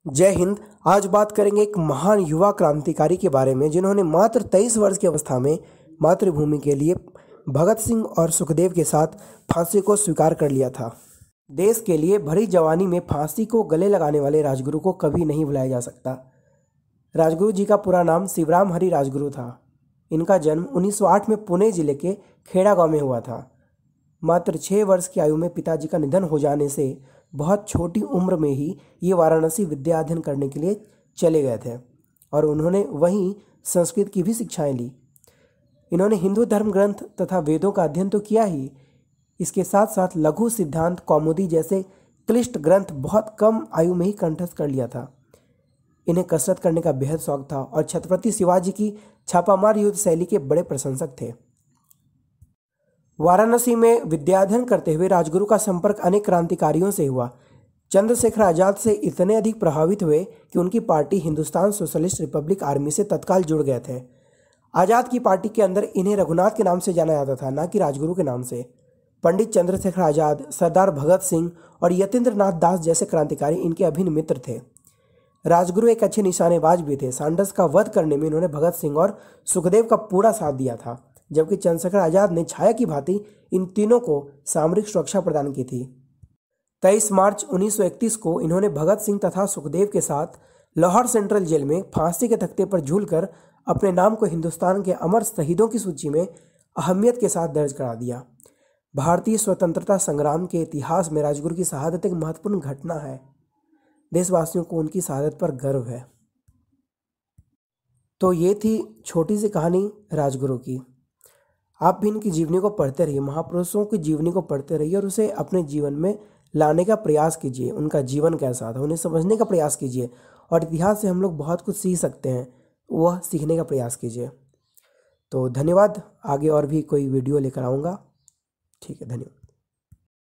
जय हिंद। आज बात करेंगे एक महान युवा क्रांतिकारी के बारे में जिन्होंने मात्र 23 वर्ष की अवस्था में मातृभूमि के लिए भगत सिंह और सुखदेव के साथ फांसी को स्वीकार कर लिया था। देश के लिए भरी जवानी में फांसी को गले लगाने वाले राजगुरु को कभी नहीं भुलाया जा सकता। राजगुरु जी का पूरा नाम शिवराम हरि राजगुरु था। इनका जन्म 1908 में पुणे जिले के खेड़ा गांव में हुआ था। मात्र 6 वर्ष की आयु में पिताजी का निधन हो जाने से बहुत छोटी उम्र में ही ये वाराणसी विद्या अध्ययन करने के लिए चले गए थे और उन्होंने वहीं संस्कृत की भी शिक्षाएं ली। इन्होंने हिंदू धर्म ग्रंथ तथा वेदों का अध्ययन तो किया ही, इसके साथ साथ लघु सिद्धांत कौमुदी जैसे क्लिष्ट ग्रंथ बहुत कम आयु में ही कंठस्थ कर लिया था। इन्हें कसरत करने का बेहद शौक था और छत्रपति शिवाजी की छापामार युद्ध शैली के बड़े प्रशंसक थे। वाराणसी में विद्याध्ययन करते हुए राजगुरु का संपर्क अनेक क्रांतिकारियों से हुआ। चंद्रशेखर आजाद से इतने अधिक प्रभावित हुए कि उनकी party Hindustan socialist Republic army से तत्काल जुड़ गए थे। आजाद की पार्टी के अंदर इन्हें रघुनाथ के नाम से जाना जाता था, न कि राजगुरु के नाम से। पंडित चंद्रशेखर आजाद, सरदार भगत सिंह और यतीन्द्र नाथ दास जैसे क्रांतिकारी इनके अभिन्न मित्र थे। राजगुरु एक अच्छे निशानेबाज भी थे। सांडर्स का वध करने में इन्होंने भगत सिंह और सुखदेव का पूरा साथ दिया था, जबकि चंद्रशेखर आजाद ने छाया की भांति इन तीनों को सामरिक सुरक्षा प्रदान की थी। 23 मार्च 1931 को इन्होंने भगत सिंह तथा सुखदेव के साथ लाहौर सेंट्रल जेल में फांसी के तख्ते पर झूलकर अपने नाम को हिंदुस्तान के अमर शहीदों की सूची में अहमियत के साथ दर्ज करा दिया। भारतीय स्वतंत्रता संग्राम के इतिहास में राजगुरु की शहादत एक महत्वपूर्ण घटना है। देशवासियों को उनकी शहादत पर गर्व है। तो ये थी छोटी सी कहानी राजगुरु की। आप भी इनकी जीवनी को पढ़ते रहिए, महापुरुषों की जीवनी को पढ़ते रहिए और उसे अपने जीवन में लाने का प्रयास कीजिए। उनका जीवन कैसा था उन्हें समझने का प्रयास कीजिए और इतिहास से हम लोग बहुत कुछ सीख सकते हैं, वह सीखने का प्रयास कीजिए। तो धन्यवाद। आगे और भी कोई वीडियो लेकर आऊँगा। ठीक है, धन्यवाद।